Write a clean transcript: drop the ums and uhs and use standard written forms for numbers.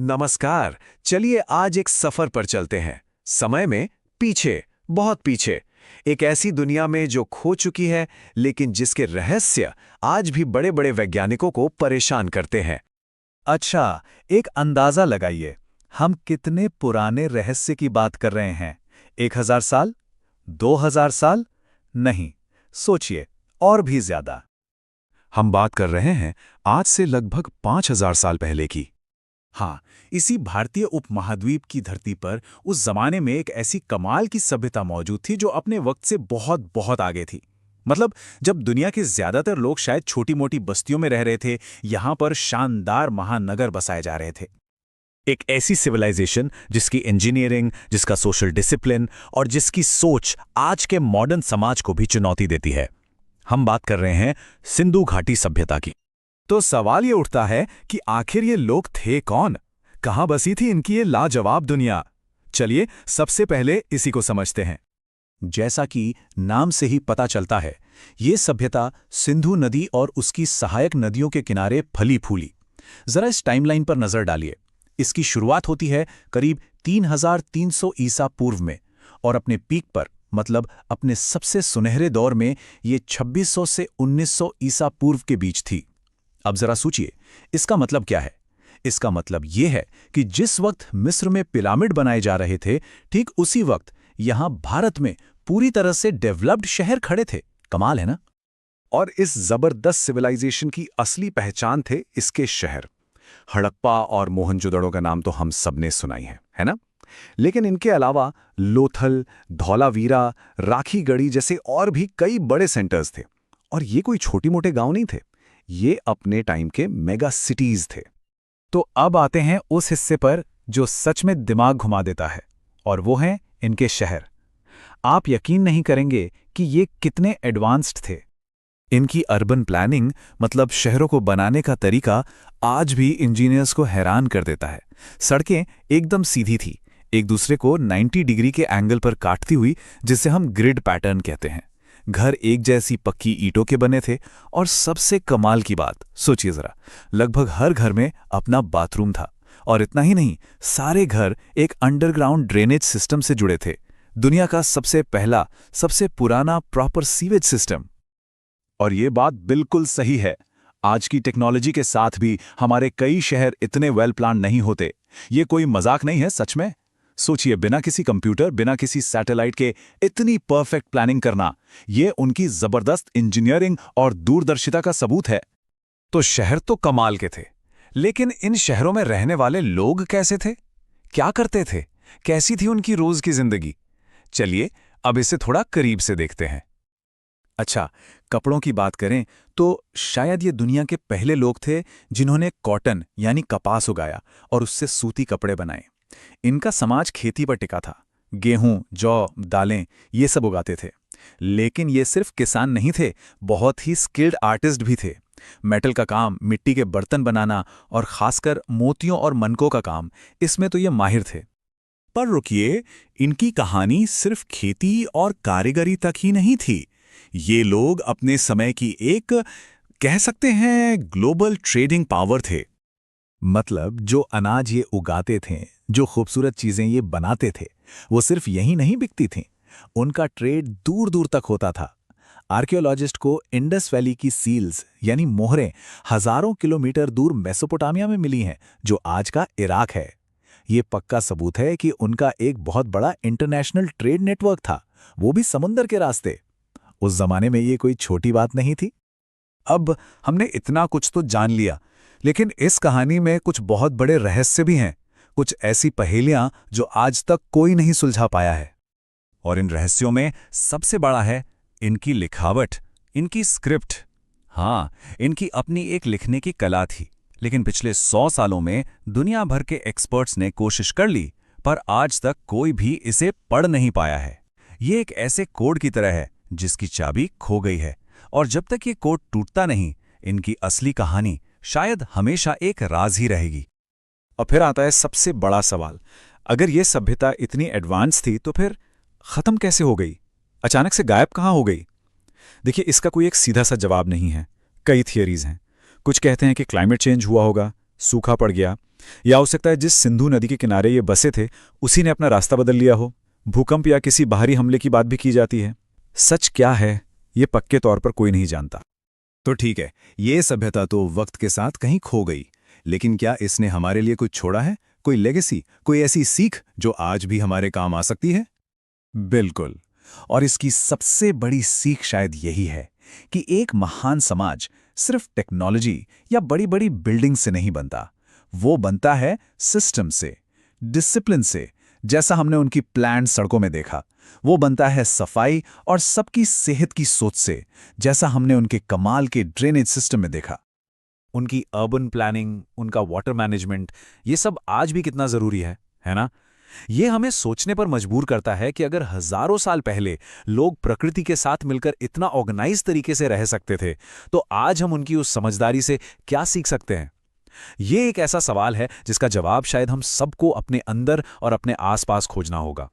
नमस्कार। चलिए आज एक सफर पर चलते हैं, समय में पीछे, बहुत पीछे, एक ऐसी दुनिया में जो खो चुकी है लेकिन जिसके रहस्य आज भी बड़े बड़े वैज्ञानिकों को परेशान करते हैं। अच्छा, एक अंदाजा लगाइए, हम कितने पुराने रहस्य की बात कर रहे हैं? 1000 साल? 2000 साल? नहीं, सोचिए, और भी ज्यादा। हम बात कर रहे हैं आज से लगभग 5000 साल पहले की। हाँ, इसी भारतीय उपमहाद्वीप की धरती पर उस जमाने में एक ऐसी कमाल की सभ्यता मौजूद थी जो अपने वक्त से बहुत बहुत आगे थी। मतलब जब दुनिया के ज्यादातर लोग शायद छोटी-मोटी बस्तियों में रह रहे थे, यहाँ पर शानदार महानगर बसाए जा रहे थे। एक ऐसी सिविलाइजेशन जिसकी इंजीनियरिंग, जिसका सोशल डिसिप्लिन और जिसकी सोच आज के मॉडर्न समाज को भी चुनौती देती है। हम बात कर रहे हैं सिंधु घाटी सभ्यता की। तो सवाल ये उठता है कि आखिर ये लोग थे कौन? कहाँ बसी थी इनकी ये लाजवाब दुनिया? चलिए सबसे पहले इसी को समझते हैं। जैसा कि नाम से ही पता चलता है, ये सभ्यता सिंधु नदी और उसकी सहायक नदियों के किनारे फली फूली। जरा इस टाइमलाइन पर नजर डालिए। इसकी शुरुआत होती है करीब 3300 ईसा पूर्व में और अपने पीक पर, मतलब अपने सबसे सुनहरे दौर में, ये 2600 से 1900 ईसा पूर्व के बीच थी। अब जरा सोचिए, इसका मतलब क्या है? इसका मतलब यह है कि जिस वक्त मिस्र में पिरामिड बनाए जा रहे थे, ठीक उसी वक्त यहां भारत में पूरी तरह से डेवलप्ड शहर खड़े थे। कमाल है ना? और इस जबरदस्त सिविलाइजेशन की असली पहचान थे इसके शहर। हड़प्पा और मोहनजोदड़ो का नाम तो हम सबने सुना ही है ना? लेकिन इनके अलावा लोथल, धौलावीरा, राखीगढ़ी जैसे और भी कई बड़े सेंटर्स थे। और ये कोई छोटी मोटे गांव नहीं थे, ये अपने टाइम के मेगा सिटीज थे। तो अब आते हैं उस हिस्से पर जो सच में दिमाग घुमा देता है, और वो हैं इनके शहर। आप यकीन नहीं करेंगे कि ये कितने एडवांस्ड थे। इनकी अर्बन प्लानिंग, मतलब शहरों को बनाने का तरीका, आज भी इंजीनियर्स को हैरान कर देता है। सड़कें एकदम सीधी थी, एक दूसरे को 90 डिग्री के एंगल पर काटती हुई, जिसे हम ग्रिड पैटर्न कहते हैं। घर एक जैसी पक्की ईंटों के बने थे और सबसे कमाल की बात, सोचिए जरा, लगभग हर घर में अपना बाथरूम था। और इतना ही नहीं, सारे घर एक अंडरग्राउंड ड्रेनेज सिस्टम से जुड़े थे। दुनिया का सबसे पहला, सबसे पुराना प्रॉपर सीवेज सिस्टम। और ये बात बिल्कुल सही है। आज की टेक्नोलॉजी के साथ भी हमारे कई शहर इतने वेल प्लान नहीं होते। ये कोई मजाक नहीं है, सच में। सोचिए, बिना किसी कंप्यूटर, बिना किसी सैटेलाइट के इतनी परफेक्ट प्लानिंग करना, ये उनकी जबरदस्त इंजीनियरिंग और दूरदर्शिता का सबूत है। तो शहर तो कमाल के थे, लेकिन इन शहरों में रहने वाले लोग कैसे थे? क्या करते थे? कैसी थी उनकी रोज की जिंदगी? चलिए अब इसे थोड़ा करीब से देखते हैं। अच्छा, कपड़ों की बात करें तो शायद ये दुनिया के पहले लोग थे जिन्होंने कॉटन यानी कपास उगाया और उससे सूती कपड़े बनाए। इनका समाज खेती पर टिका था। गेहूं, जौ, दालें ये सब उगाते थे। लेकिन ये सिर्फ किसान नहीं थे, बहुत ही स्किल्ड आर्टिस्ट भी थे। मेटल का काम, मिट्टी के बर्तन बनाना और खासकर मोतियों और मनकों का काम, इसमें तो ये माहिर थे। पर रुकिए, इनकी कहानी सिर्फ खेती और कारीगरी तक ही नहीं थी। ये लोग अपने समय की एक, कह सकते हैं, ग्लोबल ट्रेडिंग पावर थे। मतलब जो अनाज ये उगाते थे, जो खूबसूरत चीजें ये बनाते थे, वो सिर्फ यहीं नहीं बिकती थीं। उनका ट्रेड दूर दूर तक होता था। आर्कियोलॉजिस्ट को इंडस वैली की सील्स यानी मोहरें हजारों किलोमीटर दूर मेसोपोटामिया में मिली हैं, जो आज का इराक है। ये पक्का सबूत है कि उनका एक बहुत बड़ा इंटरनेशनल ट्रेड नेटवर्क था, वो भी समुंदर के रास्ते। उस जमाने में ये कोई छोटी बात नहीं थी। अब हमने इतना कुछ तो जान लिया, लेकिन इस कहानी में कुछ बहुत बड़े रहस्य भी हैं, कुछ ऐसी पहेलियां जो आज तक कोई नहीं सुलझा पाया है। और इन रहस्यों में सबसे बड़ा है इनकी लिखावट, इनकी स्क्रिप्ट। हाँ, इनकी अपनी एक लिखने की कला थी, लेकिन पिछले 100 सालों में दुनिया भर के एक्सपर्ट्स ने कोशिश कर ली, पर आज तक कोई भी इसे पढ़ नहीं पाया है। ये एक ऐसे कोड की तरह है जिसकी चाबी खो गई है, और जब तक ये कोड टूटता नहीं, इनकी असली कहानी शायद हमेशा एक राज ही रहेगी। और फिर आता है सबसे बड़ा सवाल, अगर ये सभ्यता इतनी एडवांस थी तो फिर खत्म कैसे हो गई? अचानक से गायब कहाँ हो गई? देखिए, इसका कोई एक सीधा सा जवाब नहीं है। कई थियरीज हैं। कुछ कहते हैं कि क्लाइमेट चेंज हुआ होगा, सूखा पड़ गया, या हो सकता है जिस सिंधु नदी के किनारे ये बसे थे उसी ने अपना रास्ता बदल लिया हो। भूकंप या किसी बाहरी हमले की बात भी की जाती है। सच क्या है ये पक्के तौर पर कोई नहीं जानता। तो ठीक है, ये सभ्यता तो वक्त के साथ कहीं खो गई, लेकिन क्या इसने हमारे लिए कुछ छोड़ा है? कोई लेगेसी, कोई ऐसी सीख जो आज भी हमारे काम आ सकती है? बिल्कुल। और इसकी सबसे बड़ी सीख शायद यही है कि एक महान समाज सिर्फ टेक्नोलॉजी या बड़ी बड़ी बिल्डिंग से नहीं बनता। वो बनता है सिस्टम से, डिसिप्लिन से, जैसा हमने उनकी प्लान्ड सड़कों में देखा। वो बनता है सफाई और सबकी सेहत की सोच से, जैसा हमने उनके कमाल के ड्रेनेज सिस्टम में देखा। उनकी अर्बन प्लानिंग, उनका वाटर मैनेजमेंट, ये सब आज भी कितना जरूरी है ना? ये हमें सोचने पर मजबूर करता है कि अगर हजारों साल पहले लोग प्रकृति के साथ मिलकर इतना ऑर्गेनाइज तरीके से रह सकते थे, तो आज हम उनकी उस समझदारी से क्या सीख सकते हैं? ये एक ऐसा सवाल है जिसका जवाब शायद हम सबको अपने अंदर और अपने आसपास खोजना होगा।